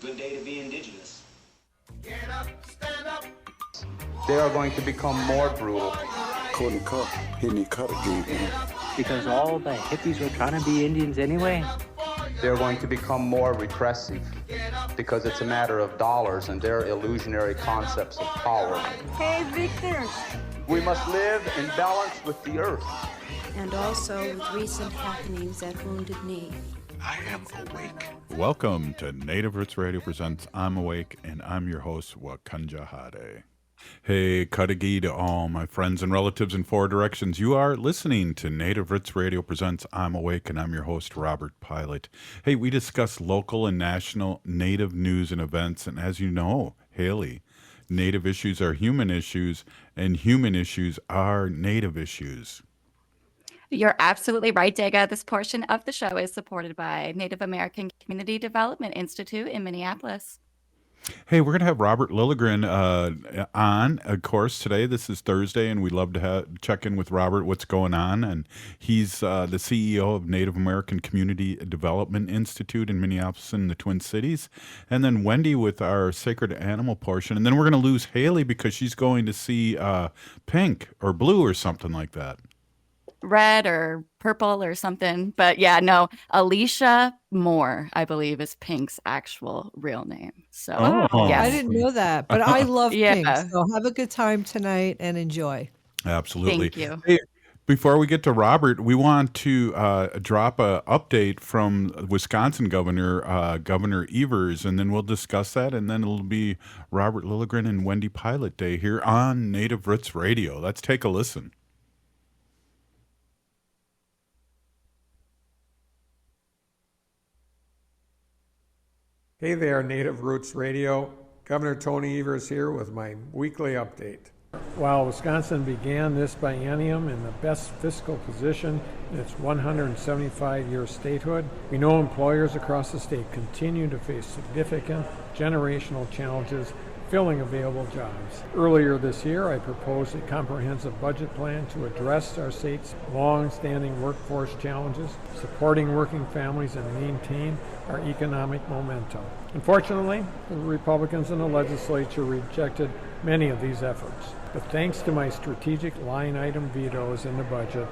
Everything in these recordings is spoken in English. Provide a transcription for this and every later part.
Good day to be indigenous. Get up, stand up. They are going to become more brutal. Couldn't cut. He didn't cut again. Because all the hippies were trying to be Indians anyway. They're going to become more repressive because it's a matter of dollars and their illusionary concepts of power. Hey, Victor. We must live in balance with the earth. And also with recent happenings at Wounded Knee. I am awake. Welcome to Native Roots Radio presents I'm Awake, and I'm your host, Wakanja Hade. Hey, Kadagi to all my friends and relatives in four directions. You are listening to Native Roots Radio presents I'm Awake, and I'm your host, Robert Pilot. Hey, we discuss local and national Native news and events, and as you know, Haley, Native issues are human issues, and human issues are Native issues. You're absolutely right, Dega. This portion of the show is supported by Native American Community Development Institute in Minneapolis. Hey, we're going to have Robert Lilligren on, of course, today. This is Thursday, and we'd love to check in with Robert, what's going on. And he's the CEO of Native American Community Development Institute in Minneapolis and the Twin Cities. And then Wendy with our Sacred Animal portion. And then we're going to lose Haley because she's going to see Pink or Blue or something like that. Red or purple or something. But yeah, no, Alicia Moore, I believe, is Pink's actual real name. So yes. I didn't know that, but I love Yeah. Pink. So have a good time tonight and enjoy. Absolutely. Thank you. Hey, before we get to Robert, we want to drop an update from Wisconsin Governor Governor Evers, and then we'll discuss that, and then it'll be Robert Lilligren and Wendy Pilot Day here on Native Roots Radio. Let's take a listen. Hey there, Native Roots Radio. Governor Tony Evers here with my weekly update. While Wisconsin began this biennium in the best fiscal position in its 175-year statehood, we know employers across the state continue to face significant generational challenges filling available jobs. Earlier this year, I proposed a comprehensive budget plan to address our state's long-standing workforce challenges, supporting working families, and maintain our economic momentum. Unfortunately, the Republicans in the legislature rejected many of these efforts. But thanks to my strategic line item vetoes in the budget,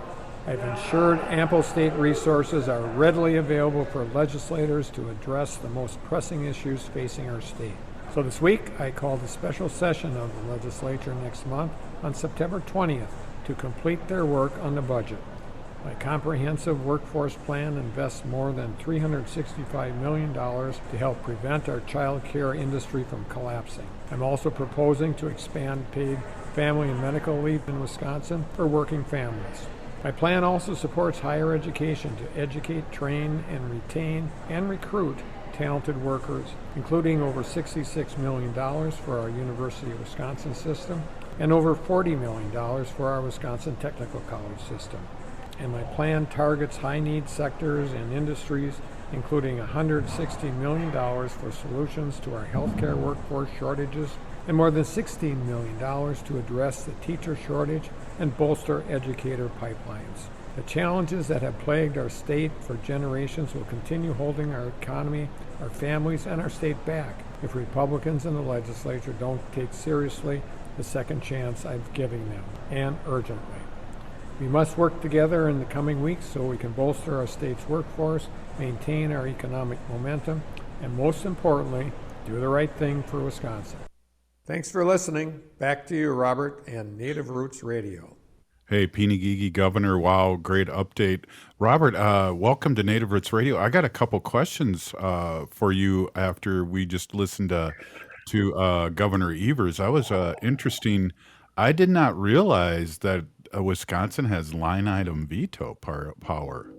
I've ensured ample state resources are readily available for legislators to address the most pressing issues facing our state. So this week, I called a special session of the legislature next month on September 20th to complete their work on the budget. My comprehensive workforce plan invests more than $365 million to help prevent our child care industry from collapsing. I'm also proposing to expand paid family and medical leave in Wisconsin for working families. My plan also supports higher education to educate, train, and retain and recruit talented workers, including over $66 million for our University of Wisconsin system and over $40 million for our Wisconsin Technical College system. And my plan targets high-need sectors and industries, including $160 million for solutions to our healthcare workforce shortages and more than $16 million to address the teacher shortage and bolster educator pipelines. The challenges that have plagued our state for generations will continue holding our economy, our families, and our state back if Republicans in the legislature don't take seriously the second chance I'm giving them, and urgently. We must work together in the coming weeks so we can bolster our state's workforce, maintain our economic momentum, and most importantly, do the right thing for Wisconsin. Thanks for listening. Back to you, Robert, and Native Roots Radio. Hey, Pinigigi Governor, wow, great update. Robert, welcome to Native Roots Radio. I got a couple questions for you after we just listened to Governor Evers. That was interesting. I did not realize that Wisconsin has line item veto power.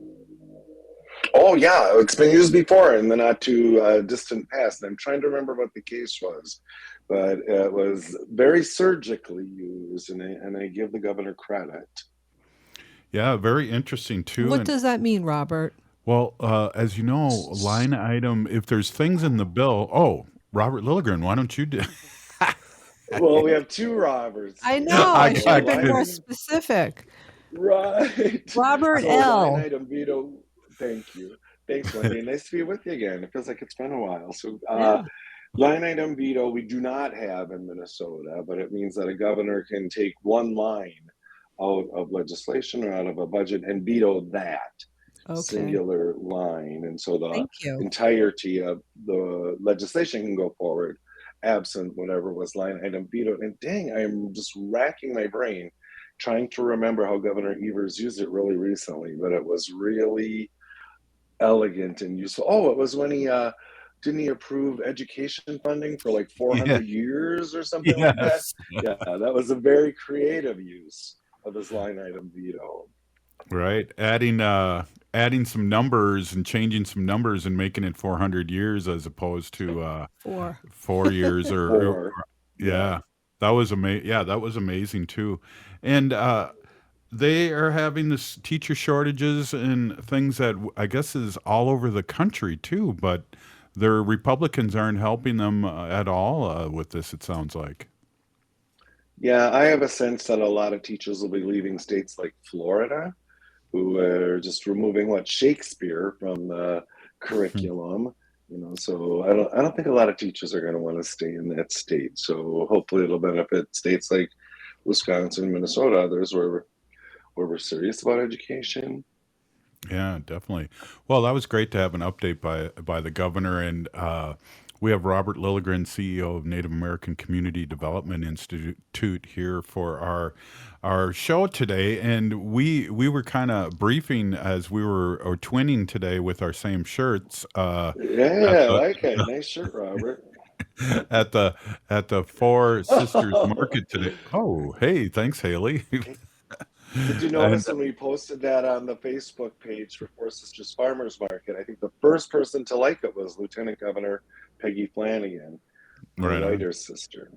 Oh, yeah, it's been used before in the not too distant past. I'm trying to remember what the case was, but it was very surgically used, and I give the governor credit. Yeah, very interesting, too. What does that mean, Robert? Well, as you know, line item, if there's things in the bill, Robert Lilligren, why don't you do Well, we have two Roberts. I know. I should have been more specific. Right. Robert So L. line item veto, thank you. Thanks, Wendy. Nice to be with you again. It feels like it's been a while. So, Yeah. line item veto we do not have in Minnesota, but it means that a governor can take one line out of legislation or out of a budget and veto that Okay. singular line. And so the Thank you. entirety of the legislation can go forward absent whatever was line item vetoed. And dang, I'm just racking my brain trying to remember how Governor Evers used it really recently, but it was really elegant and useful. Oh, it was when he didn't he approve education funding for like 400 years or something like that? Yes. Yeah, that was a very creative use of his line item veto. Right. Adding some numbers and changing some numbers and making it 400 years as opposed to 4 years or yeah. That was that was amazing too. And they are having this teacher shortages and things that I guess is all over the country too, but their Republicans aren't helping them at all with this, it sounds like. Yeah, I have a sense that a lot of teachers will be leaving states like Florida, who are just removing Shakespeare from the curriculum. So I don't think a lot of teachers are going to want to stay in that state. So hopefully it'll benefit states like Wisconsin, Minnesota, others where we're serious about education. Yeah, definitely. Well, that was great to have an update by the governor, and we have Robert Lilligren, CEO of Native American Community Development Institute, here for our show today. And we were kind of briefing as we were or twinning today with our same shirts. I like it. Nice shirt, Robert. at the Four Sisters Market today. Oh, hey, thanks, Haley. Did you notice when we posted that on the Facebook page for Four Sisters Farmers Market, I think the first person to like it was Lieutenant Governor Peggy Flanagan, my writer's sister.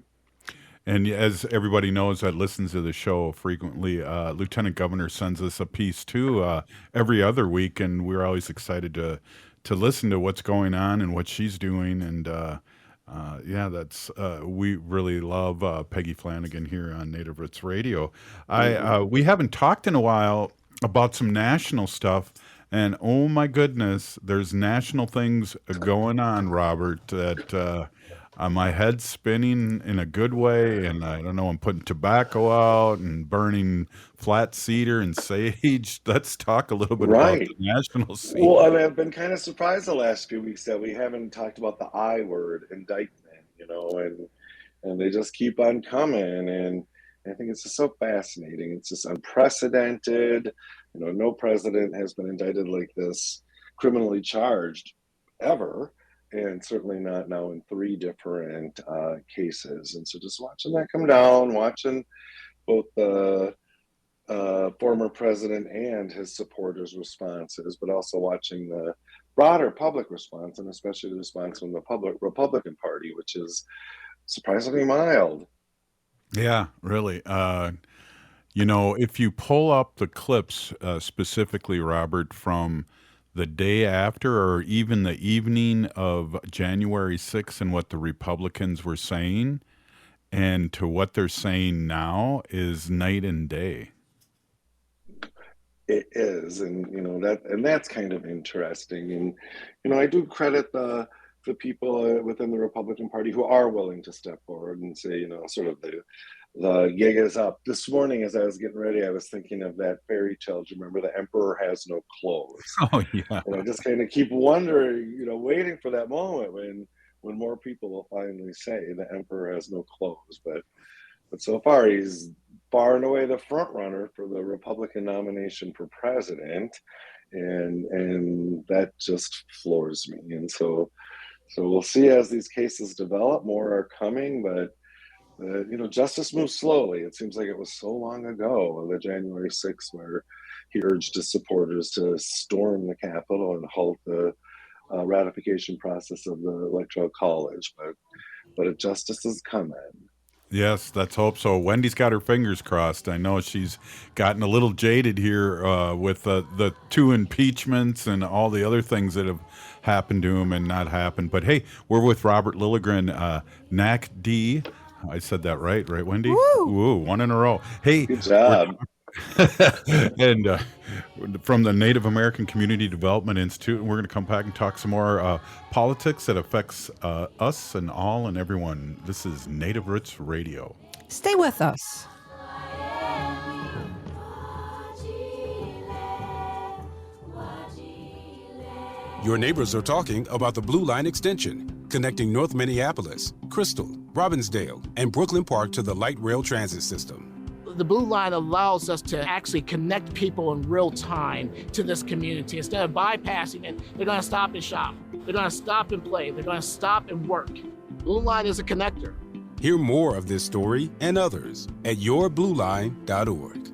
And as everybody knows that listens to the show frequently, Lieutenant Governor sends us a piece too every other week, and we're always excited to listen to what's going on and what she's doing. And that's we really love Peggy Flanagan here on Native Roots Radio. We haven't talked in a while about some national stuff, and oh my goodness, there's national things going on, Robert, that my head's spinning in a good way, and I don't know, I'm putting tobacco out and burning flat cedar and sage. Let's talk a little bit about the national scene. Well, I mean, I've been kind of surprised the last few weeks that we haven't talked about the I word, indictment, and they just keep on coming, and I think it's just so fascinating. It's just unprecedented. No president has been indicted like this, criminally charged, ever. And certainly not now in 3 different cases. And so just watching that come down, watching both the former president and his supporters' responses, but also watching the broader public response, and especially the response from the Republican Party, which is surprisingly mild. Yeah, really. If you pull up the clips specifically, Robert, from the day after or even the evening of January 6th and what the Republicans were saying and to what they're saying now is night and day. It is, and that's kind of interesting. And I do credit the people within the Republican Party who are willing to step forward and say, sort of the gig is up. This morning, as I was getting ready, I was thinking of that fairy tale. Do you remember The Emperor Has No Clothes? Oh, yeah. And I just kind of keep wondering, waiting for that moment when more people will finally say the Emperor has no clothes. But so far, he's far and away the front runner for the Republican nomination for president, and that just floors me. And so we'll see as these cases develop. More are coming, but justice moves slowly. It seems like it was so long ago, the January 6th, where he urged his supporters to storm the Capitol and halt the ratification process of the Electoral College. But justice is coming. Yes, let's hope so. Wendy's got her fingers crossed. I know she's gotten a little jaded here with the 2 impeachments and all the other things that have happened to him and not happened. But hey, we're with Robert Lilligren, NACDI. I said that right, Wendy? Woo! Woo, 1 in a row. Hey, good job. And from the Native American Community Development Institute, we're going to come back and talk some more politics that affects us and all and everyone. This is Native Roots Radio. Stay with us. Your neighbors are talking about the Blue Line extension, connecting North Minneapolis, Crystal, Robbinsdale, and Brooklyn Park to the light rail transit system. The Blue Line allows us to actually connect people in real time to this community. Instead of bypassing it, they're going to stop and shop. They're going to stop and play. They're going to stop and work. Blue Line is a connector. Hear more of this story and others at yourblueline.org.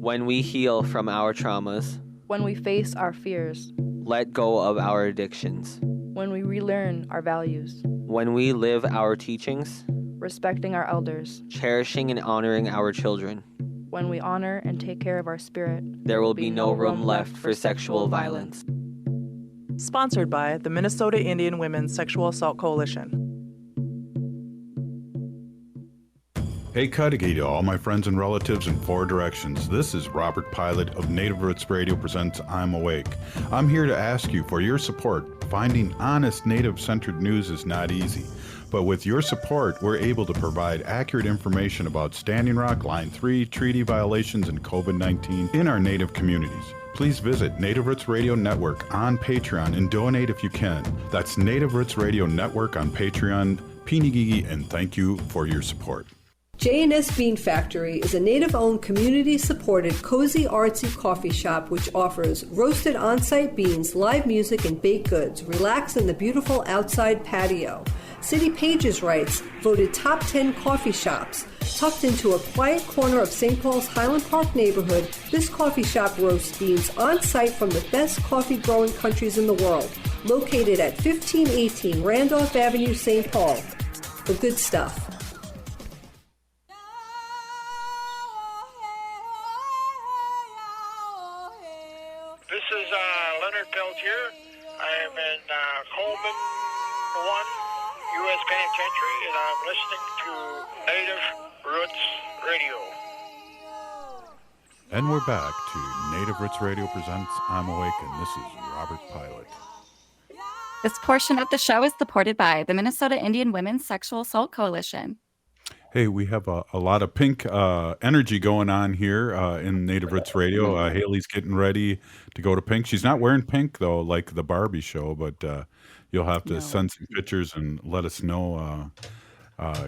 When we heal from our traumas, when we face our fears, let go of our addictions, when we relearn our values, when we live our teachings, respecting our elders, cherishing and honoring our children, when we honor and take care of our spirit, there will be no room left for sexual violence. Sponsored by the Minnesota Indian Women's Sexual Assault Coalition. Hey, Cudahy to all my friends and relatives in four directions. This is Robert Pilot of Native Roots Radio presents I'm Awake. I'm here to ask you for your support. Finding honest Native-centered news is not easy, but with your support, we're able to provide accurate information about Standing Rock, Line 3, treaty violations, and COVID-19 in our Native communities. Please visit Native Roots Radio Network on Patreon and donate if you can. That's Native Roots Radio Network on Patreon. Pinigigi, and thank you for your support. J&S Bean Factory is a Native-owned, community-supported, cozy, artsy coffee shop which offers roasted on-site beans, live music, and baked goods. Relax in the beautiful outside patio. City Pages writes, voted top 10 coffee shops. Tucked into a quiet corner of St. Paul's Highland Park neighborhood, this coffee shop roasts beans on-site from the best coffee-growing countries in the world. Located at 1518 Randolph Avenue, St. Paul. The good stuff. This is Leonard Peltier. I am in Coleman 1 U.S. Penitentiary, and I'm listening to Native Roots Radio. And we're back to Native Roots Radio presents I'm Awake, and this is Robert Pilot. This portion of the show is supported by the Minnesota Indian Women's Sexual Assault Coalition. Hey, we have a lot of pink energy going on here in Native Roots Radio. Haley's getting ready to go to pink. She's not wearing pink, though, like the Barbie show, but you'll have to send some pictures and let us know,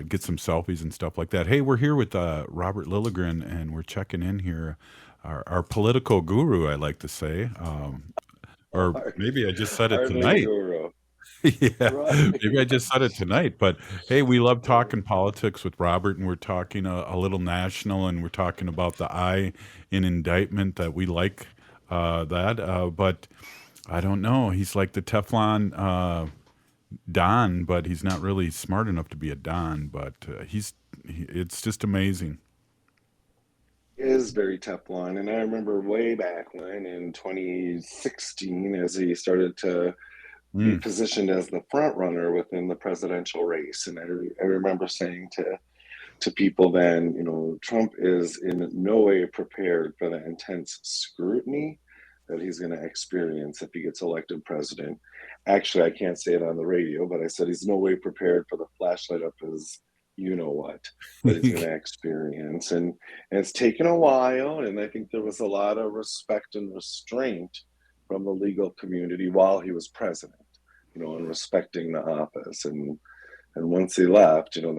get some selfies and stuff like that. Hey, we're here with Robert Lilligren, and we're checking in here. Our political guru, I like to say. Or maybe I just said it tonight. Yeah, maybe I just said it tonight. But hey, we love talking politics with Robert, and we're talking a little national, and we're talking about the I in indictment that we like that. But I don't know. He's like the Teflon Don, but he's not really smart enough to be a Don. But it's just amazing. Is very Teflon, and I remember way back when in 2016, as he started to be positioned as the front runner within the presidential race, and I remember saying to people then, you know, Trump is in no way prepared for the intense scrutiny that he's going to experience if he gets elected president. Actually, I can't say it on the radio, but I said he's no way prepared for the flashlight up his you know what that he's going to experience. And it's taken a while, and I think there was a lot of respect and restraint from the legal community while he was president, you know, and respecting the office. And once he left, you know,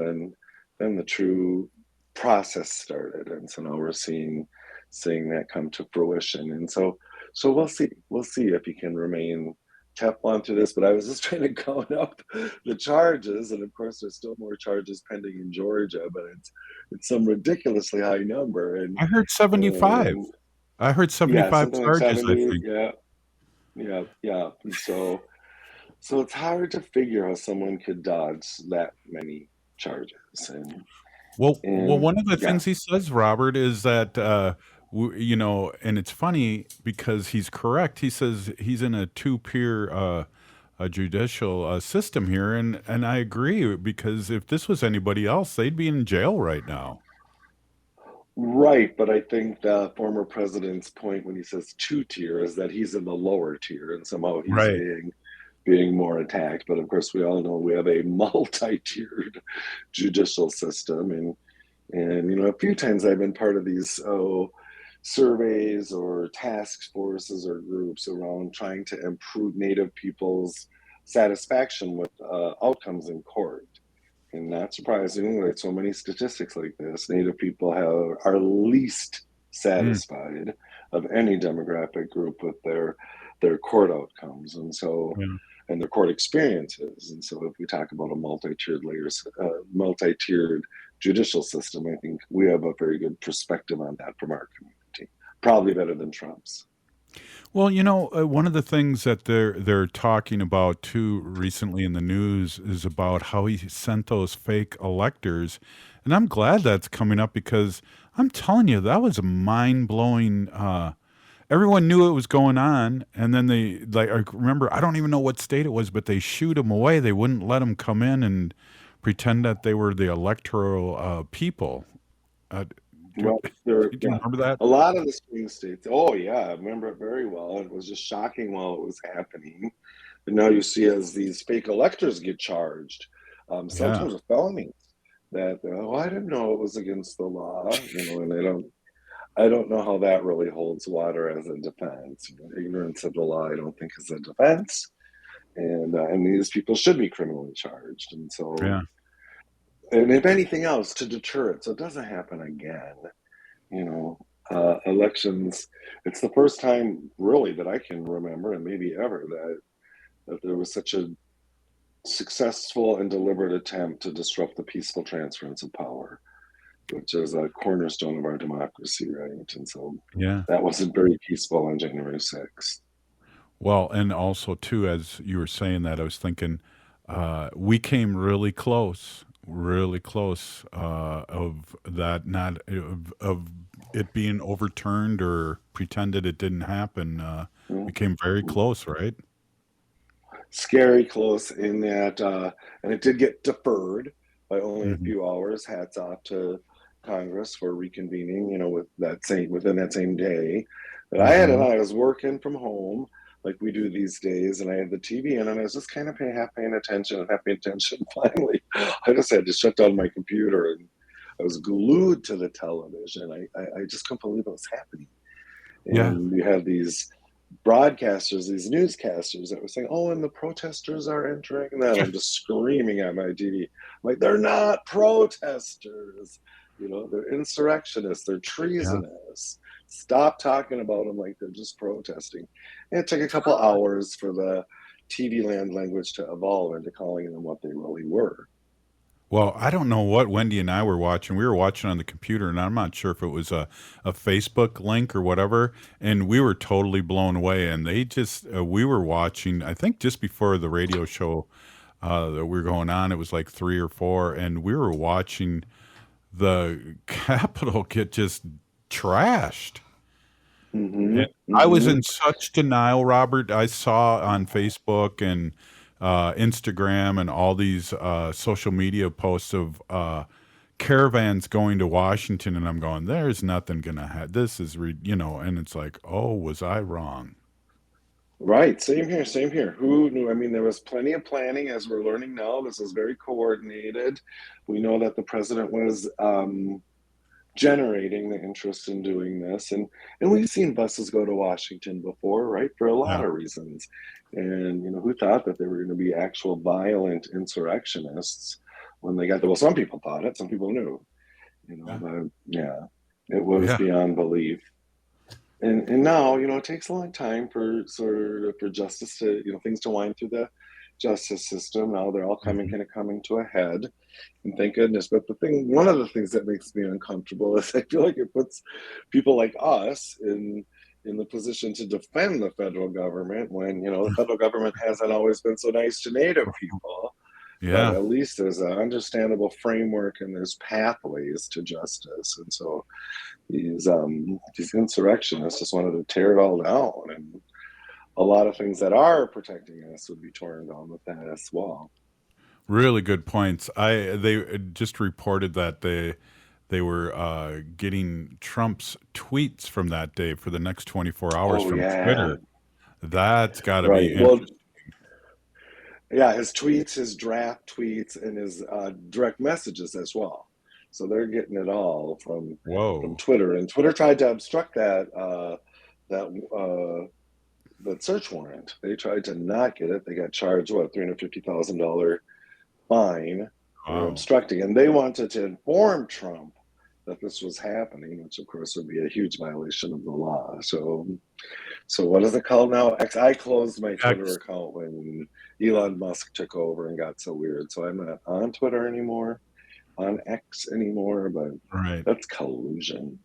then the true process started. And so now we're seeing that come to fruition. And so we'll see if he can remain Teflon through this. But I was just trying to count up the charges, and of course there's still more charges pending in Georgia, but it's some ridiculously high number. And I heard 75. I heard 75 charges. 70, I think. Yeah. So it's hard to figure how someone could dodge that many charges. Well, one of the things he says, Robert, is that you know, and it's funny because he's correct. He says he's in a two-tier judicial system here, and I agree, because if this was anybody else, they'd be in jail right now. Right, but I think the former president's point when he says two-tier is that he's in the lower tier, and somehow he's Right. being more attacked. But of course, we all know we have a multi-tiered judicial system, and you know, a few times I've been part of these surveys or task forces or groups around trying to improve Native people's satisfaction with outcomes in court. And not surprisingly, with so many statistics like this, Native people are least satisfied of any demographic group with their court outcomes, and so and their court experiences. And so, if we talk about a multi-tiered judicial system, I think we have a very good perspective on that from our community, probably better than Trump's. Well, you know, one of the things that they're talking about too recently in the news is about how he sent those fake electors, and I'm glad that's coming up, because I'm telling you, that was a mind-blowing. Everyone knew it was going on, and then I remember, I don't even know what state it was, but they shooed them away. They wouldn't let them come in and pretend that they were the electoral people. Well, do you remember that? A lot of the swing states. Oh yeah, I remember it very well. It was just shocking while it was happening. And now you see as these fake electors get charged, sometimes with felonies. That I didn't know it was against the law, you know, and I don't know how that really holds water as a defense. You know, ignorance of the law, I don't think, is a defense, and these people should be criminally charged. And so, and if anything else, to deter it so it doesn't happen again. You know, elections. It's the first time really that I can remember, and maybe ever, that there was such a successful and deliberate attempt to disrupt the peaceful transference of power, which is a cornerstone of our democracy, right? And so that wasn't very peaceful on January 6th. Well, and also too, as you were saying that, I was thinking we came really close of that, not of it being overturned or pretended it didn't happen. We came very close, right? Scary close in that, and it did get deferred by only a few hours. Hats off to Congress for reconvening, you know, within that same day. But I was working from home like we do these days, and I had the TV in, and I was just kind of half paying attention. Finally, I just had to shut down my computer, and I was glued to the television. I just couldn't believe what was happening. And you have these broadcasters, these newscasters that were saying, "Oh, and the protesters are entering." And then I'm just screaming at my TV, like, "They're not protesters, you know, they're insurrectionists, they're treasonous. Stop talking about them like they're just protesting." And it took a couple hours for the TV land language to evolve into calling them what they really were. Well, I don't know what Wendy and I were watching. We were watching on the computer, and I'm not sure if it was a Facebook link or whatever, and we were totally blown away. And they just, we were watching, I think just before the radio show that we were going on, it was like 3 or 4, and we were watching the Capitol get just trashed. I was in such denial, Robert. I saw on Facebook and Instagram and all these social media posts of caravans going to Washington, and I'm going, there's nothing gonna happen. This is, you know, and it's like, oh, was I wrong? Right. Same here. Who knew? I mean, there was plenty of planning, as we're learning now. This was very coordinated. We know that the president was generating the interest in doing this, and we've seen buses go to Washington before, right, for a lot of reasons. And you know, who thought that there were going to be actual violent insurrectionists when they got there? Well, some people thought it, some people knew, you know. It was beyond belief. And now, you know, it takes a long time for justice to, you know, things to wind through the justice system. Now they're all coming to a head, and thank goodness. But one of the things that makes me uncomfortable is I feel like it puts people like us in the position to defend the federal government when, you know, the federal government hasn't always been so nice to Native people. But at least there's an understandable framework and there's pathways to justice. And so these insurrectionists just wanted to tear it all down. And a lot of things that are protecting us would be torn down with that as well. Really good points. They just reported that they were getting Trump's tweets from that day for the next 24 hours from Twitter. That's got to be interesting. Yeah, his tweets, his draft tweets, and his direct messages as well. So they're getting it all from Twitter. And Twitter tried to obstruct that search warrant. They tried to not get it. They got charged, $350,000 fine for obstructing. And they wanted to inform Trump that this was happening, which of course would be a huge violation of the law. So what is it called now? I closed my Twitter account when Elon Musk took over and got so weird. So I'm not on Twitter anymore, on X anymore, but that's collusion.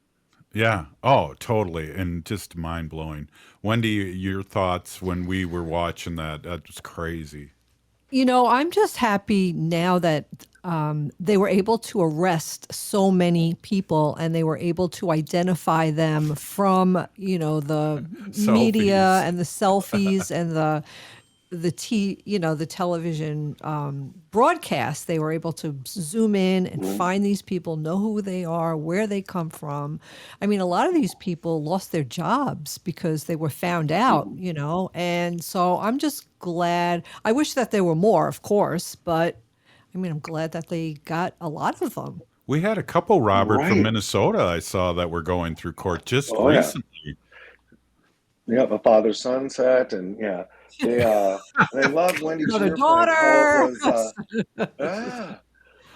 Yeah. Oh, totally. And just mind blowing. Wendy, your thoughts when we were watching that? That was crazy. I'm just happy now that they were able to arrest so many people and they were able to identify them from, the media and the selfies and the television broadcast. They were able to zoom in and find these people, know who they are, where they come from. I mean, a lot of these people lost their jobs because they were found out, and so I'm just glad. I wish that there were more, of course, but I'm glad that they got a lot of them. We had a couple, Robert, from Minnesota I saw that were going through court just recently. Yeah, a father-son set, and they love Wendy Another daughter.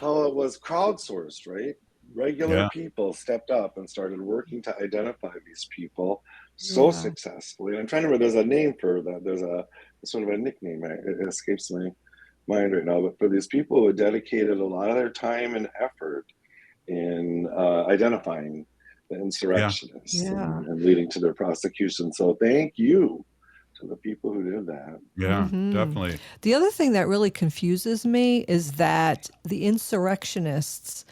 How it was crowdsourced, right? Regular people stepped up and started working to identify these people so successfully. I'm trying to remember, there's a name for that. There's a sort of a nickname. It escapes my mind right now. But for these people who dedicated a lot of their time and effort in identifying the insurrectionists and leading to their prosecution. So thank you to the people who did that. Yeah, definitely. The other thing that really confuses me is that the insurrectionists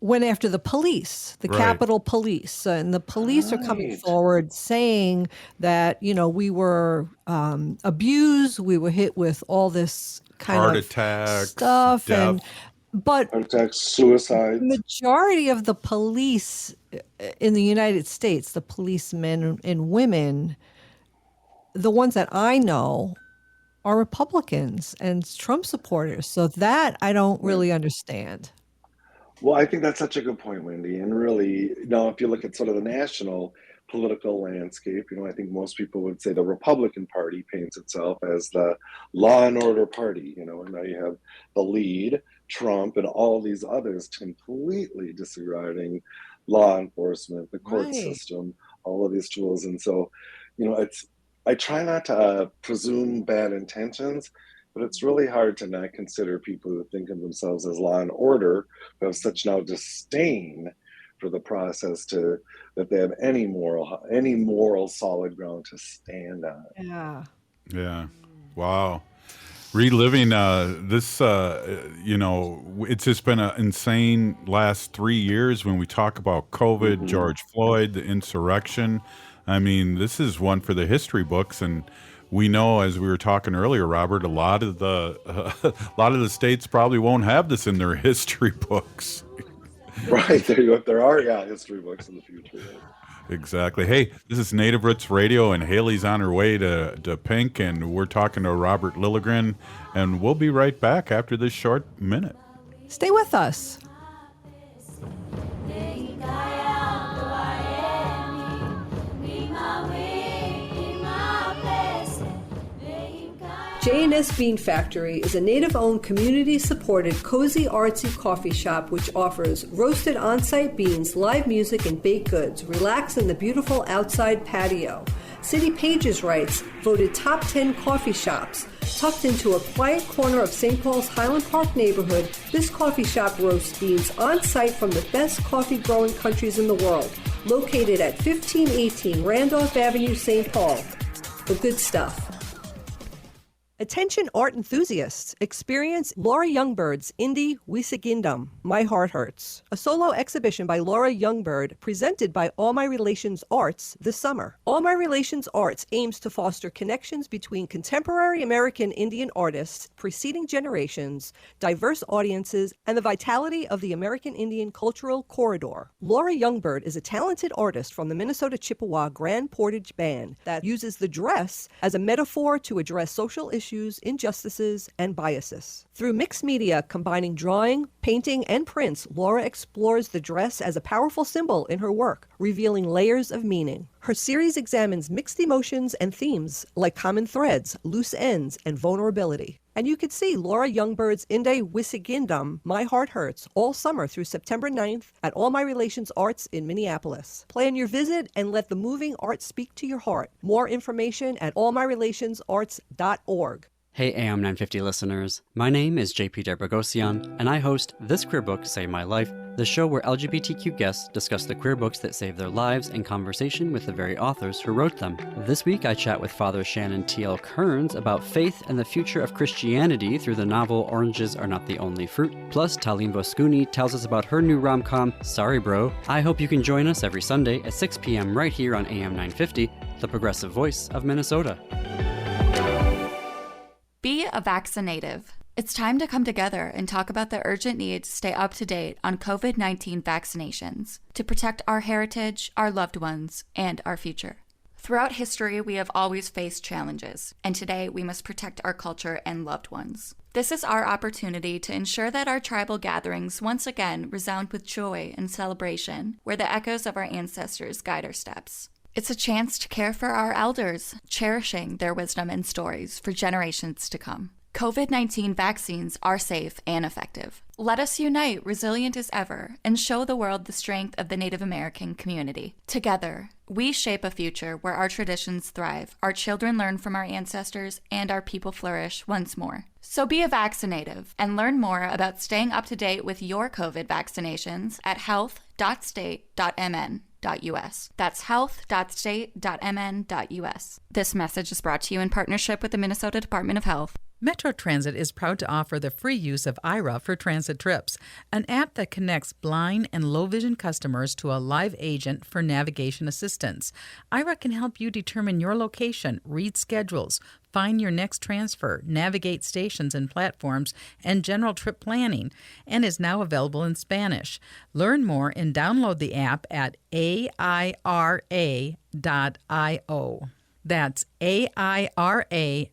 went after the police, the Capitol Police, and the police are coming forward saying that, we were abused, we were hit with all this kind heart of attacks, stuff, death. But suicide. The majority of the police in the United States, the policemen and women, the ones that I know, are Republicans and Trump supporters. So that I don't really understand. Well, I think that's such a good point, Wendy. And really, if you look at sort of the national political landscape, I think most people would say the Republican Party paints itself as the law and order party, and now you have the lead, Trump, and all these others completely disregarding law enforcement, the court system, all of these tools. And so, I try not to presume bad intentions, but it's really hard to not consider people who think of themselves as law and order, who have such now disdain for the process that they have any moral solid ground to stand on. Yeah. Wow. Reliving this, it's just been an insane last 3 years when we talk about COVID, George Floyd, the insurrection. I mean, this is one for the history books, and we know, as we were talking earlier, Robert, a lot of the states probably won't have this in their history books. Right, there are history books in the future. Exactly. Hey, this is Native Roots Radio, and Haley's on her way to Pink, and we're talking to Robert Lilligren, and we'll be right back after this short minute. Stay with us. J&S Bean Factory is a native-owned, community-supported, cozy, artsy coffee shop which offers roasted on-site beans, live music, and baked goods. Relax in the beautiful outside patio. City Pages writes, voted top 10 coffee shops. Tucked into a quiet corner of St. Paul's Highland Park neighborhood, this coffee shop roasts beans on-site from the best coffee-growing countries in the world. Located at 1518 Randolph Avenue, St. Paul. The good stuff. Attention art enthusiasts, experience Laura Youngbird's Indie Wisigindum, My Heart Hurts, a solo exhibition by Laura Youngbird presented by All My Relations Arts this summer. All My Relations Arts aims to foster connections between contemporary American Indian artists, preceding generations, diverse audiences, and the vitality of the American Indian cultural corridor. Laura Youngbird is a talented artist from the Minnesota Chippewa Grand Portage Band that uses the dress as a metaphor to address social issues, injustices, and biases. Through mixed media combining drawing, painting, and prints, Laura explores the dress as a powerful symbol in her work, revealing layers of meaning. Her series examines mixed emotions and themes like common threads, loose ends, and vulnerability. And you can see Laura Youngbird's Inde Wisigindum, My Heart Hurts, all summer through September 9th at All My Relations Arts in Minneapolis. Plan your visit and let the moving art speak to your heart. More information at allmyrelationsarts.org. Hey AM 950 listeners, my name is JP Debragosian, and I host This Queer Book Saved My Life, the show where LGBTQ guests discuss the queer books that saved their lives in conversation with the very authors who wrote them. This week I chat with Father Shannon T.L. Kearns about faith and the future of Christianity through the novel Oranges Are Not the Only Fruit. Plus, Talim Voskuni tells us about her new rom-com, Sorry Bro. I hope you can join us every Sunday at 6 p.m. right here on AM 950, the progressive voice of Minnesota. Be a vaccinative. It's time to come together and talk about the urgent need to stay up to date on COVID-19 vaccinations to protect our heritage, our loved ones, and our future. Throughout history, we have always faced challenges, and today we must protect our culture and loved ones. This is our opportunity to ensure that our tribal gatherings once again resound with joy and celebration, where the echoes of our ancestors guide our steps. It's a chance to care for our elders, cherishing their wisdom and stories for generations to come. COVID-19 vaccines are safe and effective. Let us unite, resilient as ever, and show the world the strength of the Native American community. Together, we shape a future where our traditions thrive, our children learn from our ancestors, and our people flourish once more. So be a vaccinative and learn more about staying up to date with your COVID vaccinations at health.state.mn.us. That's health.state.mn.us. This message is brought to you in partnership with the Minnesota Department of Health. Metro Transit is proud to offer the free use of IRA for transit trips, an app that connects blind and low-vision customers to a live agent for navigation assistance. IRA can help you determine your location, read schedules, find your next transfer, navigate stations and platforms, and general trip planning, and is now available in Spanish. Learn more and download the app at AIRA.io. That's AIRA.io.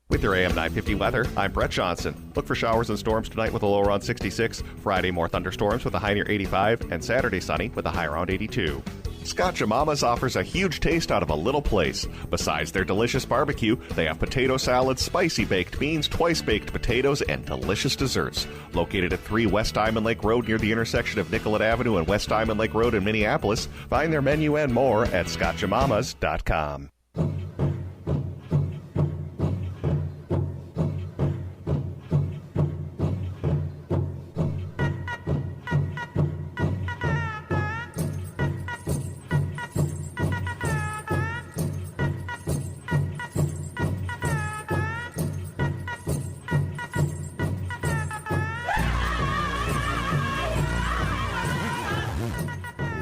With your AM 950 weather, I'm Brett Johnson. Look for showers and storms tonight with a low around 66. Friday, more thunderstorms with a high near 85. And Saturday, sunny with a high around 82. Scotch Mama's offers a huge taste out of a little place. Besides their delicious barbecue, they have potato salad, spicy baked beans, twice-baked potatoes, and delicious desserts. Located at 3 West Diamond Lake Road near the intersection of Nicollet Avenue and West Diamond Lake Road in Minneapolis. Find their menu and more at scotchamamas.com.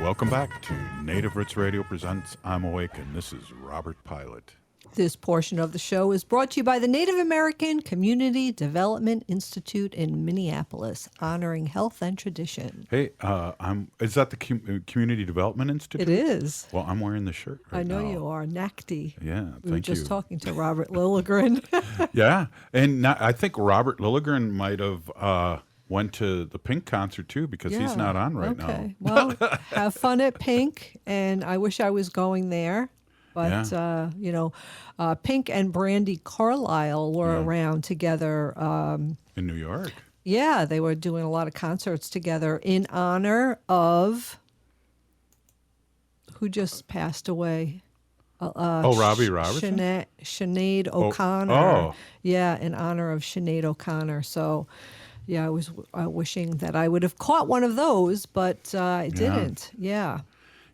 Welcome back to Native Roots Radio presents I'm Awake, and this is Robert Pilot. This portion of the show is brought to you by the Native American Community Development Institute in Minneapolis, honoring health and tradition. Hey, is that the Community Development Institute? It is. Well, I'm wearing the shirt right I know now. you are. NACDI. Yeah, We were thank you. just talking to Robert Lilligren. Yeah, and I think Robert Lilligren might have went to the Pink concert too, because he's not on right now. Well, have fun at Pink, and I wish I was going there. But, Pink and Brandy Carlisle were around together. In New York? Yeah, they were doing a lot of concerts together in honor of who just passed away. Robbie Robertson? Sinead O'Connor. Oh. Yeah, in honor of Sinead O'Connor. So, yeah, I was wishing that I would have caught one of those, but I didn't. Yeah.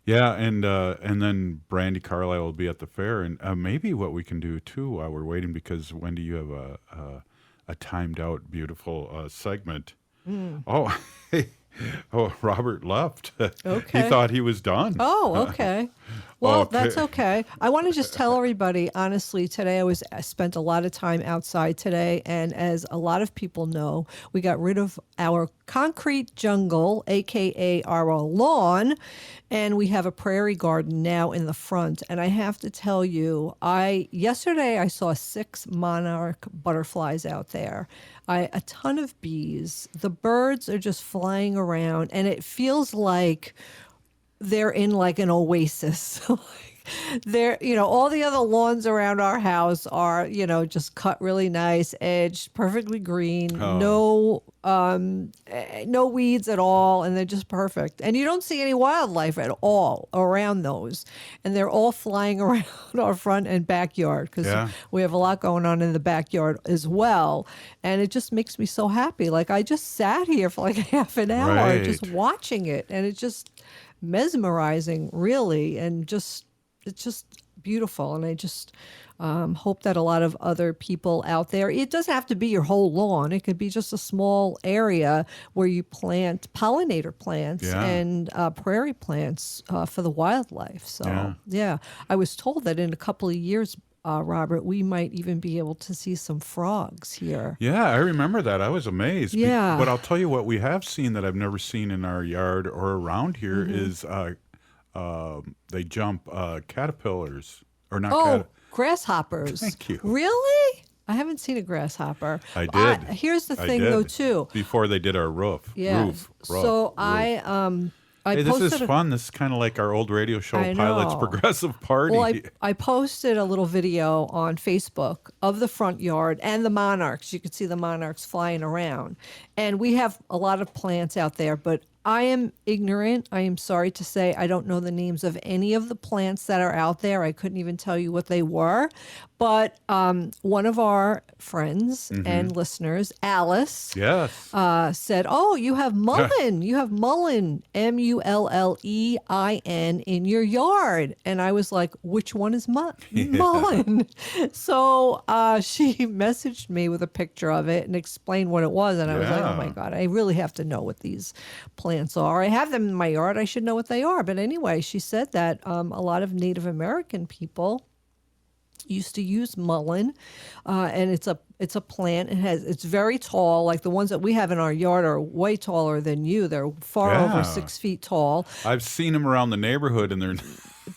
Yeah, and then Brandy Carlisle will be at the fair, and maybe what we can do too while we're waiting, because Wendy, you have a timed out beautiful segment. Oh, oh, Robert left. Okay. He thought he was done. Oh, okay. Well, that's okay. I want to just tell everybody, honestly, today I spent a lot of time outside today, and as a lot of people know, we got rid of our concrete jungle, aka our lawn, and we have a prairie garden now in the front. And I have to tell you, yesterday I saw 6 monarch butterflies out there. A ton of bees. The birds are just flying around, and it feels like they're in like an oasis. They're, all the other lawns around our house are, just cut really nice, edged, perfectly green, no weeds at all, and they're just perfect. And you don't see any wildlife at all around those. And they're all flying around our front and backyard, because we have a lot going on in the backyard as well. And it just makes me so happy. Like, I just sat here for like half an hour just watching it, and it's just mesmerizing, really, and it's just beautiful. And I just hope that a lot of other people out there, it doesn't have to be your whole lawn. It could be just a small area where you plant pollinator plants and prairie plants for the wildlife. So, I was told that in a couple of years, Robert, we might even be able to see some frogs here. Yeah, I remember that. I was amazed. Yeah. But I'll tell you what we have seen that I've never seen in our yard or around here is they jump caterpillars. Or not grasshoppers. Thank you. Really? I haven't seen a grasshopper. I did. Here's the thing, though, too. Before they did our roof. Yeah. Roof. So Hey, this is fun. This is kind of like our old radio show, Pilot's Progressive Party. Well, I posted a little video on Facebook of the front yard and the monarchs. You could see the monarchs flying around. And we have a lot of plants out there, but I am ignorant. I am sorry to say I don't know the names of any of the plants that are out there. I couldn't even tell you what they were. But one of our friends and listeners, Alice, said, "Oh, you have mullein. You have mullein, Mullein, in your yard." And I was like, "Which one is mullein?" So she messaged me with a picture of it and explained what it was. And I was like, "Oh my God, I really have to know what these plants are. I have them in my yard. I should know what they are." But anyway, she said that a lot of Native American people used to use mullein, and it's a plant. It's very tall. Like the ones that we have in our yard are way taller than you. They're far over 6 feet tall. I've seen them around the neighborhood, and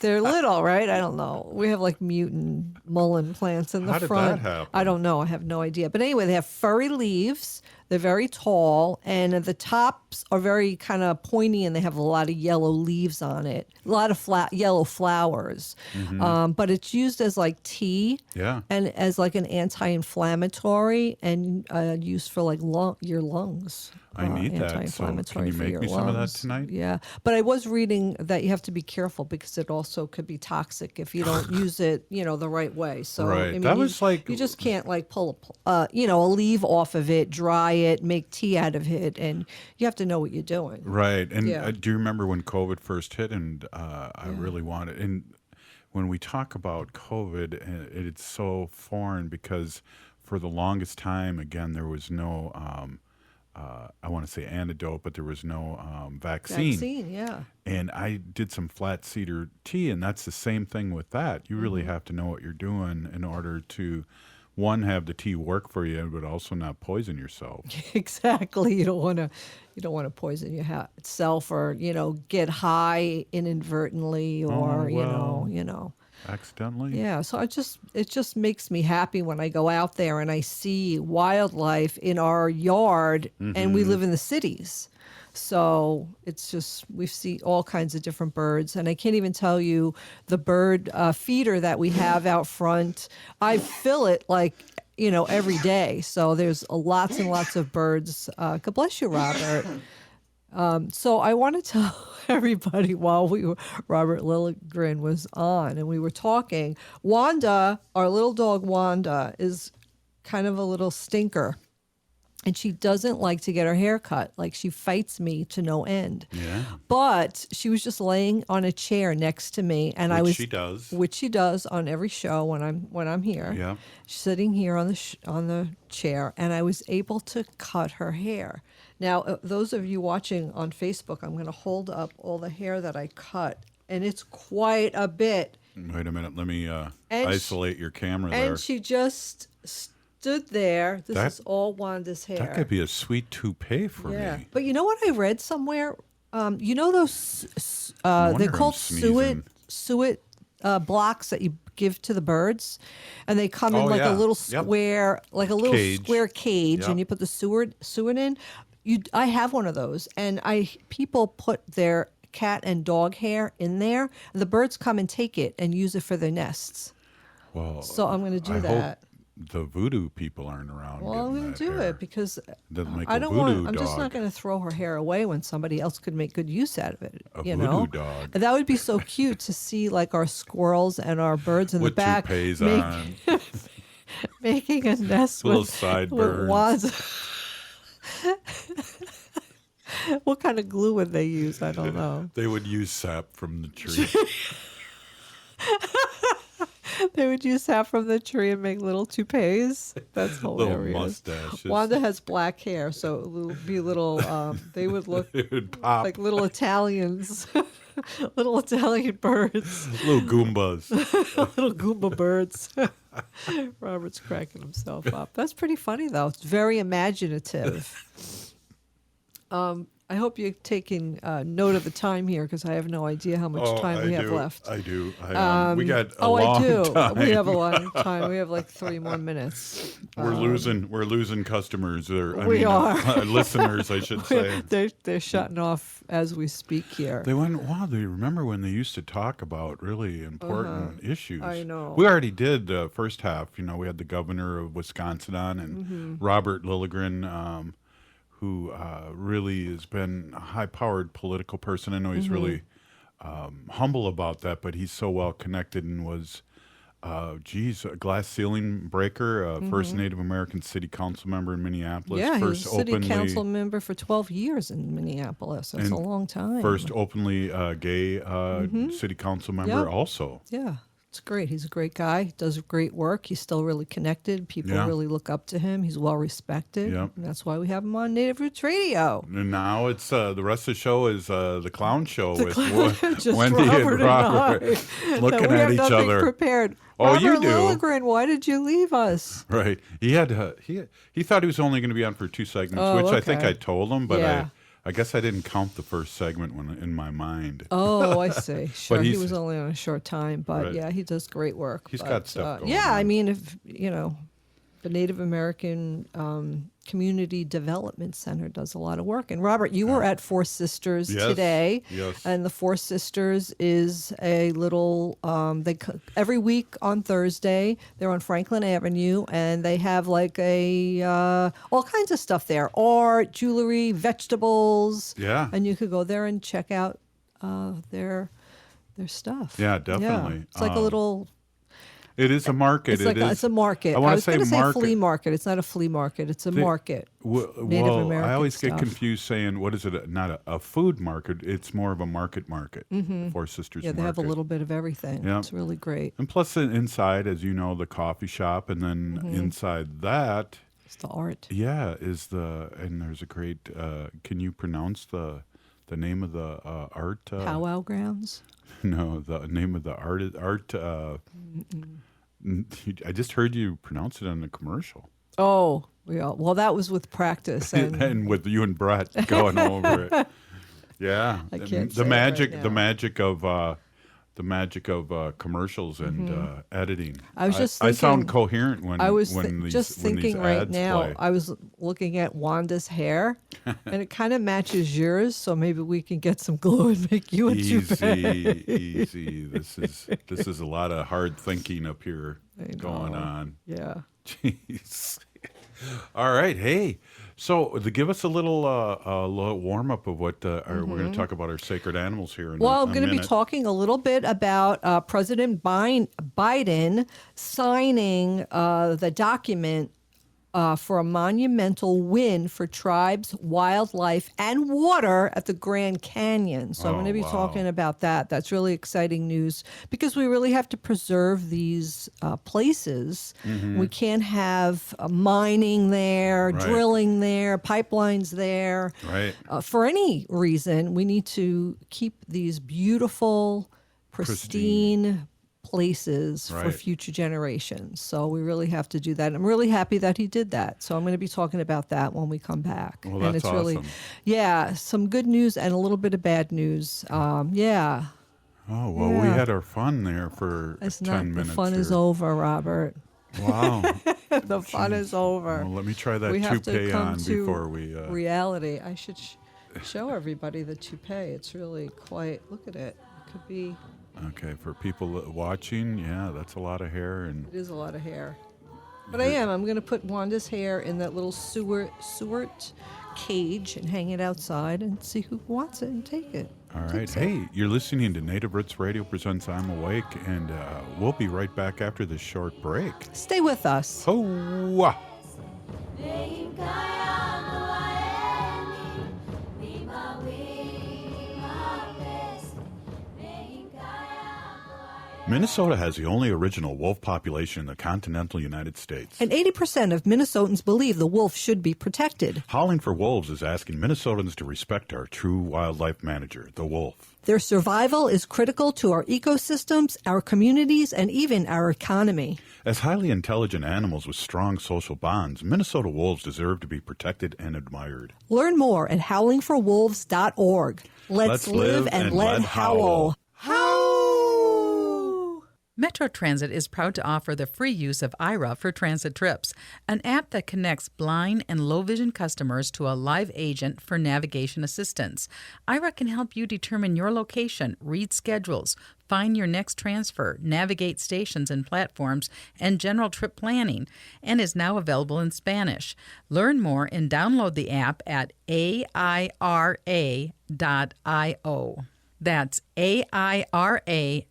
they're little, right? I don't know. We have like mutant mullein plants in the front. How did that happen? I don't know. I have no idea. But anyway, they have furry leaves. They're very tall, and the tops are very kind of pointy, and they have a lot of yellow leaves on it, a lot of yellow flowers. But it's used as like tea, and as like an anti-inflammatory, and used for like your lungs. I need that. So can you make me some of that tonight? Yeah, but I was reading that you have to be careful because it also could be toxic if you don't use it, the right way. So I mean, you just can't like pull a leaf off of it, dry it, make tea out of it, and you have to know what you're doing. Right. And do you remember when COVID first hit? And I really wanted. And when we talk about COVID, it's so foreign because for the longest time, again, there was no. I want to say antidote, but there was no vaccine. Vaccine, yeah. And I did some flat cedar tea, and that's the same thing with that. You really have to know what you're doing in order to, one, have the tea work for you, but also not poison yourself. Exactly. You don't want to poison yourself, or get high inadvertently, or accidentally. Yeah, so it just makes me happy when I go out there and I see wildlife in our yard, and we live in the cities. So it's just, we see all kinds of different birds. And I can't even tell you the bird feeder that we have out front. I fill it like, every day. So there's lots and lots of birds. God bless you, Robert. So I want to tell everybody while Robert Lilligren was on and we were talking, Wanda, our little dog Wanda, is kind of a little stinker. and she doesn't like to get her hair cut. Like, she fights me to no end. Yeah. But she was just laying on a chair next to me, and Which she does. Which she does on every show when I'm here. Yeah. She's sitting here on the chair, and I was able to cut her hair. Now, those of you watching on Facebook, I'm going to hold up all the hair that I cut, and it's quite a bit. Wait a minute. Let me isolate your camera there. And she just stood there. This is all Wanda's hair. That could be a sweet toupee for me. But you know what I read somewhere? You know those, they're called suet blocks that you give to the birds, and they come in like a little square, square cage, and you put the suet in. I have one of those, and people put their cat and dog hair in there, and the birds come and take it and use it for their nests. Well, so I'm going to do that. Hope the voodoo people aren't around. Well, I'm going to do it because I don't want. I'm just not going to throw her hair away when somebody else could make good use out of it. A voodoo dog. And that would be so cute to see, like our squirrels and our birds in the back making a nest little with sideburns. Wands. What kind of glue would they use? I don't know. They would use sap from the tree. They would use sap from the tree and make little toupees. That's hilarious. Little mustaches. Wanda has black hair, so it would be little. They would look would pop. like little Italians, little Italian birds, little Goombas, little Goomba birds. Robert's cracking himself up. That's pretty funny, though. It's very imaginative. I hope you're taking note of the time here, because I have no idea how much time we have left. I do. We got a long I do. time. We have a long time. We have like 3 more minutes. We're losing customers. We are. Listeners, I should say. They're shutting off as we speak here. They went, wow, they remember when they used to talk about really important issues. I know. We already did the first half. We had the governor of Wisconsin on, and Robert Lilligren, who really has been a high-powered political person. I know he's really humble about that, but he's so well-connected and was, a glass ceiling breaker, first Native American city council member in Minneapolis. Yeah, first he was city council member for 12 years in Minneapolis. That's a long time. First openly gay city council member also. Yeah. It's great. He's a great guy. He does great work. He's still really connected. People really look up to him. He's well respected. Yep. And that's why we have him on Native Roots Radio. And now it's the rest of the show is the clown show with just Wendy Robert and Robert looking we at have each nothing other. Prepared. Oh, Robert you do. Lilligren, why did you leave us? Right. He had he thought he was only going to be on for 2 segments, which I think I told him, but I guess I didn't count the first segment in my mind. Oh, I see. Sure, But he was only on a short time, but Right. he does great work. He's got stuff going Yeah, on. I mean, if the Native American Community Development Center does a lot of work. And Robert, you were at Four Sisters today. Yes. And the Four Sisters is a little, every week on Thursday, they're on Franklin Avenue, and they have like all kinds of stuff there. Art, jewelry, vegetables. Yeah. And you could go there and check out their stuff. Yeah, definitely. Yeah. It's like a little... It is a market. It's a market. I was going to say flea market. It's not a flea market. It's a market. Native American I always stuff. get confused saying, what is it? Not a food market. It's more of a market. Four Sisters Yeah, they have a Market. little bit of everything. Yeah. It's really great. And plus inside, as you know, the coffee shop. And then inside that... It's the art. Yeah, and there's a great... can you pronounce the name of the art? Powwow Grounds? No, the name of the art. I just heard you pronounce it on the commercial. Oh, well, that was with practice and with you and Brett going over it. Yeah, I can't the say magic, it right the now. magic of commercials and editing. I was just I sound thinking- coherent when I was when these just when thinking these right ads now. play. I was looking at Wanda's hair, and it kind of matches yours. So maybe we can get some glue and make you a toupee. Easy. This is a lot of hard thinking up here going on. Yeah. Jeez. All right. Hey, so to give us a little warm up of what we're going to talk about our sacred animals here. Well, I'm going to be talking a little bit about President Biden signing the document for a monumental win for tribes, wildlife, and water at the Grand Canyon. So I'm going to be talking about that. That's really exciting news because we really have to preserve these places. We can't have mining there, drilling there, pipelines there. For any reason, we need to keep these beautiful, pristine places for future generations. So we really have to do that. I'm really happy that he did that. So I'm going to be talking about that when we come back. Well, that's it's really, some good news and a little bit of bad news. Oh, well, we had our fun there for 10 minutes. The fun is over, Robert. Wow. The fun is over. Well, let me try that we have toupee to come on to before we... reality. I should show everybody the toupee. It's really quite... Look at it. It could be... Okay, for people watching, that's a lot of hair. And it is a lot of hair. But I'm going to put Wanda's hair in that little Sewart cage and hang it outside and see who wants it and take it. All right. Hey, you're listening to Native Roots Radio presents I'm Awake, and we'll be right back after this short break. Stay with us. Ho-wah. Minnesota has the only original wolf population in the continental United States. And 80% of Minnesotans believe the wolf should be protected. Howling for Wolves is asking Minnesotans to respect our true wildlife manager, the wolf. Their survival is critical to our ecosystems, our communities, and even our economy. As highly intelligent animals with strong social bonds, Minnesota wolves deserve to be protected and admired. Learn more at howlingforwolves.org. Let's live and let howl. Metro Transit is proud to offer the free use of Aira for transit trips, an app that connects blind and low-vision customers to a live agent for navigation assistance. Aira can help you determine your location, read schedules, find your next transfer, navigate stations and platforms, and general trip planning, and is now available in Spanish. Learn more and download the app at aira.io. That's AIRA.io.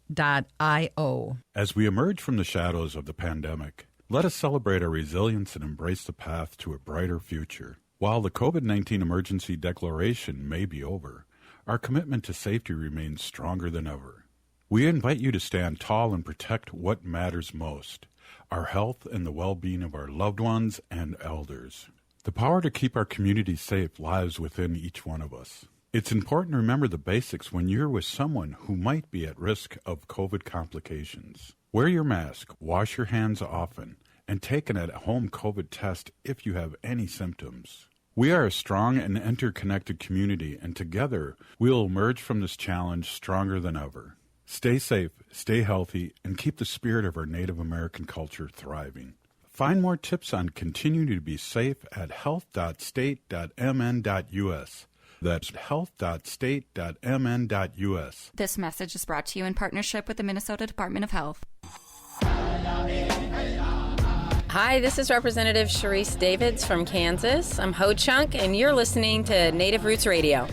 As we emerge from the shadows of the pandemic, let us celebrate our resilience and embrace the path to a brighter future. While the COVID-19 emergency declaration may be over, our commitment to safety remains stronger than ever. We invite you to stand tall and protect what matters most, our health and the well-being of our loved ones and elders. The power to keep our community safe lies within each one of us. It's important to remember the basics when you're with someone who might be at risk of COVID complications. Wear your mask, wash your hands often, and take an at-home COVID test if you have any symptoms. We are a strong and interconnected community, and together we'll emerge from this challenge stronger than ever. Stay safe, stay healthy, and keep the spirit of our Native American culture thriving. Find more tips on continuing to be safe at health.state.mn.us. That's health.state.mn.us. This message is brought to you in partnership with the Minnesota Department of Health. Hi, this is Representative Sharice Davids from Kansas. I'm Ho Chunk, and you're listening to Native Roots Radio.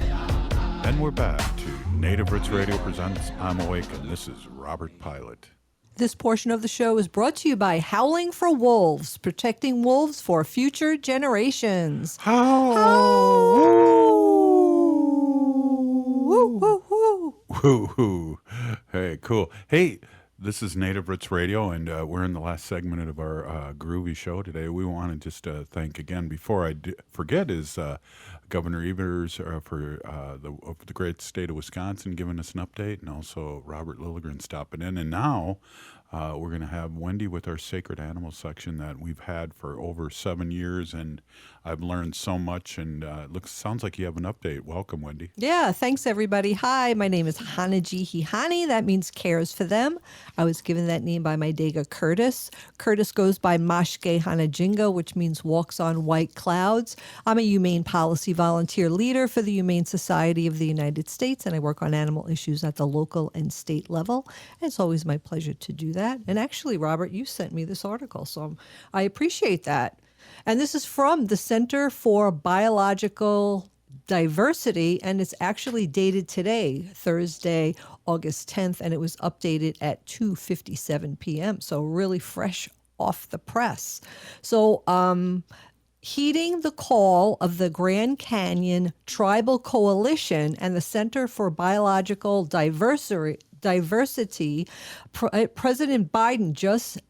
And we're back to Native Roots Radio presents I'm Awake, and this is Robert Pilot. This portion of the show is brought to you by Howling for Wolves, protecting wolves for future generations. Woo-hoo. Hey, cool. Hey, this is Native Roots Radio, and we're in the last segment of our groovy show today. We want to just thank again, before I forget, is Governor Evers for the great state of Wisconsin giving us an update, and also Robert Lilligren stopping in. And now we're going to have Wendy with our Sacred Animals section that we've had for over 7 years, and I've learned so much, and sounds like you have an update. Welcome, Wendy. Yeah, thanks, everybody. Hi, my name is Hanaji Hihani. That means cares for them. I was given that name by my Dega Curtis. Curtis goes by Mashke Hanajinga, which means walks on white clouds. I'm a humane policy volunteer leader for the Humane Society of the United States, and I work on animal issues at the local and state level. And it's always my pleasure to do that. And actually, Robert, you sent me this article, so I appreciate that. And this is from the Center for Biological Diversity, and it's actually dated today, Thursday, August 10th, and it was updated at 2:57 p.m., so really fresh off the press. So, heeding the call of the Grand Canyon Tribal Coalition and the Center for Biological Diversity, President Biden just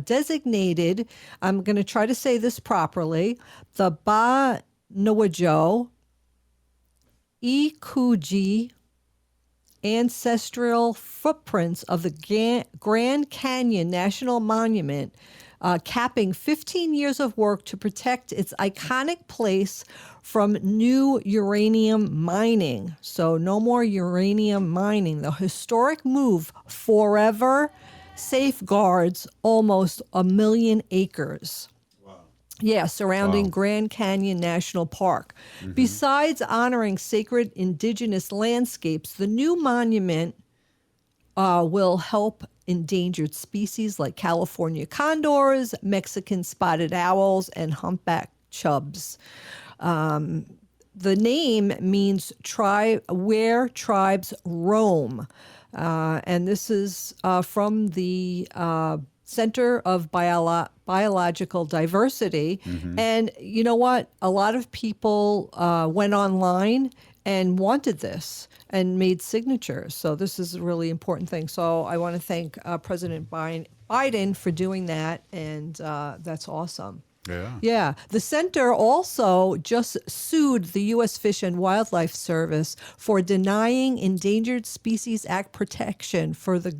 designated, I'm going to try to say this properly, the Ba-Nawajo Ikuji ancestral footprints of the Grand Canyon National Monument, capping 15 years of work to protect its iconic place from new uranium mining. So no more uranium mining. The historic move forever safeguards almost 1 million acres. Yeah, surrounding Grand Canyon National Park. Mm-hmm. Besides honoring sacred indigenous landscapes, the new monument will help endangered species like California condors, Mexican spotted owls, and humpback chubs. The name means where tribes roam. And this is from the Center of Biological Diversity. Mm-hmm. And you know what? A lot of people went online and wanted this and made signatures. So this is a really important thing. So I want to thank President Biden for doing that. And that's awesome. Yeah. The center also just sued the U.S. Fish and Wildlife Service for denying Endangered Species Act protection for the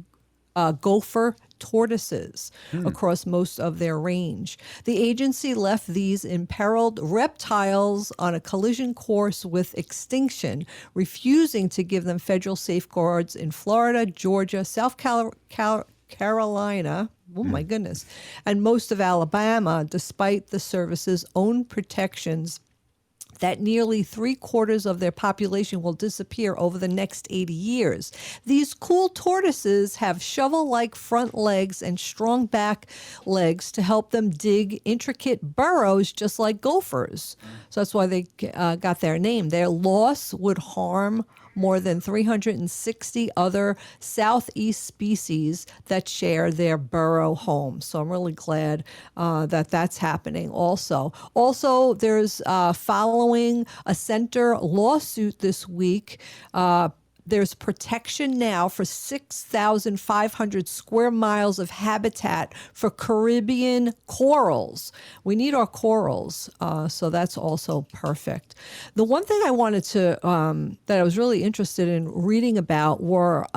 gopher tortoises across most of their range. The agency left these imperiled reptiles on a collision course with extinction, refusing to give them federal safeguards in Florida, Georgia, South Carolina, oh my goodness, and most of Alabama, despite the service's own protections that nearly 3/4 of their population will disappear over the next 80 years. These cool tortoises have shovel-like front legs and strong back legs to help them dig intricate burrows just like gophers. So that's why they got their name. Their loss would harm more than 360 other southeast species that share their burrow home. So I'm really glad that that's happening also. Also, there's following a center lawsuit this week, there's protection now for 6,500 square miles of habitat for Caribbean corals. We need our corals, so that's also perfect. The one thing I wanted to, that I was really interested in reading about were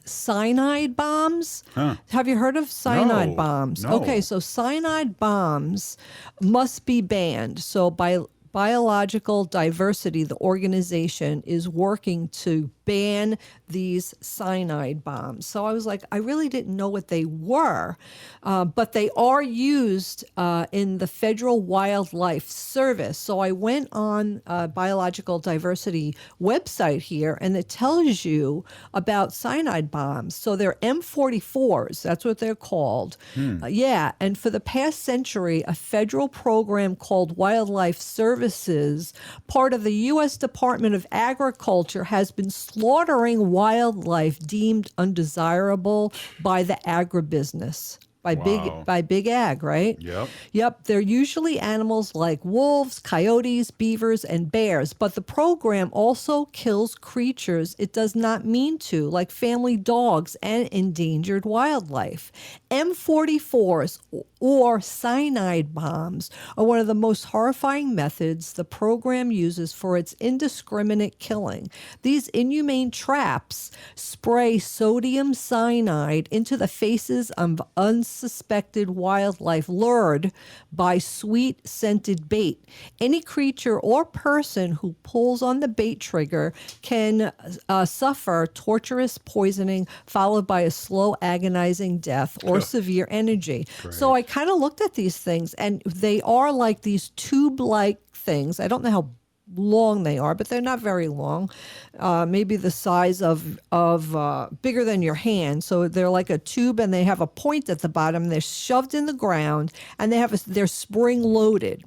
cyanide bombs. Have you heard of cyanide bombs? No. Okay, so cyanide bombs must be banned. So Biological Diversity, the organization, is working to ban these cyanide bombs. So I was like, I really didn't know what they were, but they are used in the Federal Wildlife Service. So I went on Biological Diversity website here, and it tells you about cyanide bombs. So they're M44s, that's what they're called. Yeah, and for the past century, a federal program called Wildlife Services, part of the U.S. Department of Agriculture, has been slaughtering wildlife deemed undesirable by the agribusiness. By big ag, right? Yep. They're usually animals like wolves, coyotes, beavers, and bears. But the program also kills creatures it does not mean to, like family dogs and endangered wildlife. M44s or cyanide bombs are one of the most horrifying methods the program uses for its indiscriminate killing. These inhumane traps spray sodium cyanide into the faces of unsuspected wildlife lured by sweet scented bait. Any creature or person who pulls on the bait trigger can suffer torturous poisoning followed by a slow agonizing death or severe energy. So I kind of looked at these things, and they are like these tube-like things. I don't know how long they are, but they're not very long. Maybe the size of bigger than your hand. So they're like a tube, and they have a point at the bottom. And they're shoved in the ground, and they're spring loaded.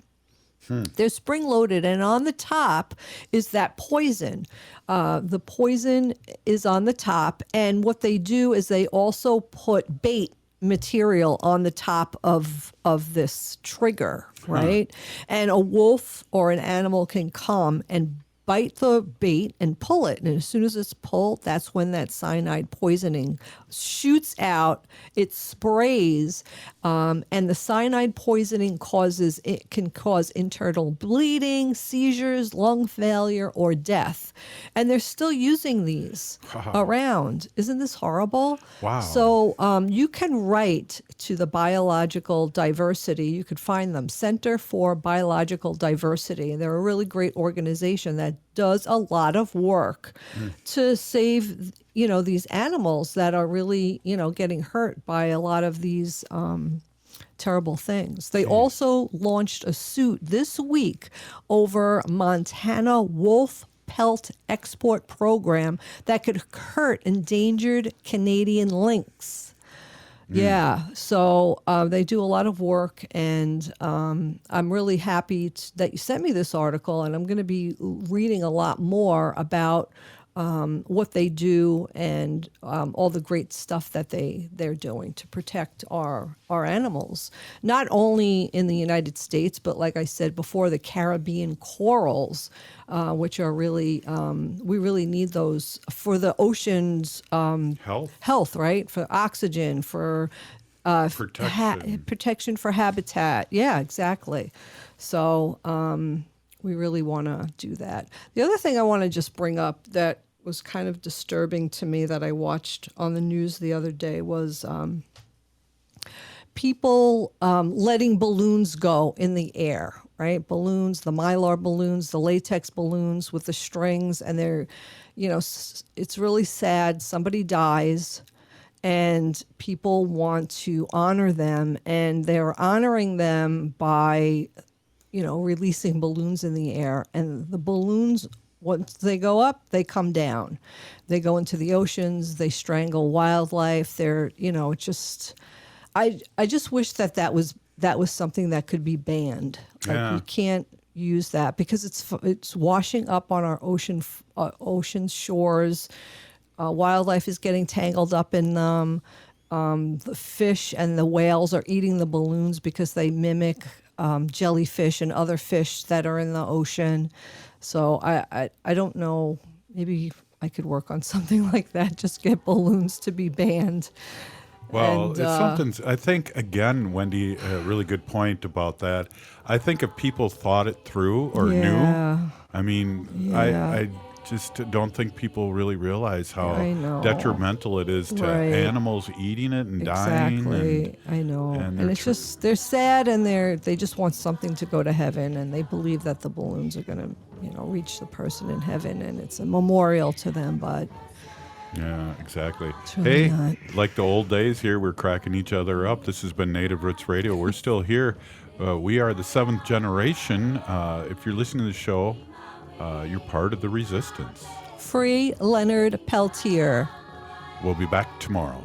They're spring loaded, and on the top is that poison. The poison is on the top, and what they do is they also put bait material on the top of this trigger, right? And a wolf or an animal can come and bite the bait and pull it. And as soon as it's pulled, that's when that cyanide poisoning shoots out. It sprays, and the cyanide poisoning can cause internal bleeding, seizures, lung failure, or death. And they're still using these around. Isn't this horrible? Wow. So you can write to the Biological Diversity. You could find them, Center for Biological Diversity. And they're a really great organization that does a lot of work to save, these animals that are really, getting hurt by a lot of these terrible things. They also launched a suit this week over Montana wolf pelt export program that could hurt endangered Canadian lynx. Yeah, so they do a lot of work, and I'm really happy that you sent me this article, and I'm going to be reading a lot more about what they do and all the great stuff that they're doing to protect our animals, not only in the United States, but like I said before, the Caribbean corals, which are really, we really need those for the ocean's health, right? For oxygen, for protection for habitat. Yeah, exactly. So we really want to do that. The other thing I want to just bring up that was kind of disturbing to me that I watched on the news the other day was people letting balloons go in the air, right? Balloons, the Mylar balloons, the latex balloons with the strings, and they're, it's really sad. Somebody dies, and people want to honor them, and they're honoring them by releasing balloons in the air. And the balloons, once they go up, they come down. They go into the oceans. They strangle wildlife. They're, it's just, I just wish that was something that could be banned. Like, you can't use that because it's washing up on our ocean shores. Wildlife is getting tangled up in them. The fish and the whales are eating the balloons because they mimic jellyfish and other fish that are in the ocean. So I don't know, maybe I could work on something like that, just get balloons to be banned. Well, it's something, I think, again, Wendy, a really good point about that. I think if people thought it through or knew, I mean, I just don't think people really realize how detrimental it is to animals eating it and dying. Exactly, I know. And it's just, they're sad, and they just want something to go to heaven, and they believe that the balloons are going to, reach the person in heaven, and it's a memorial to them, but... Yeah, exactly. Really hey, like the old days here, we're cracking each other up. This has been Native Roots Radio. We're still here. We are the 7th generation. If you're listening to the show, you're part of the resistance. Free Leonard Peltier. We'll be back tomorrow.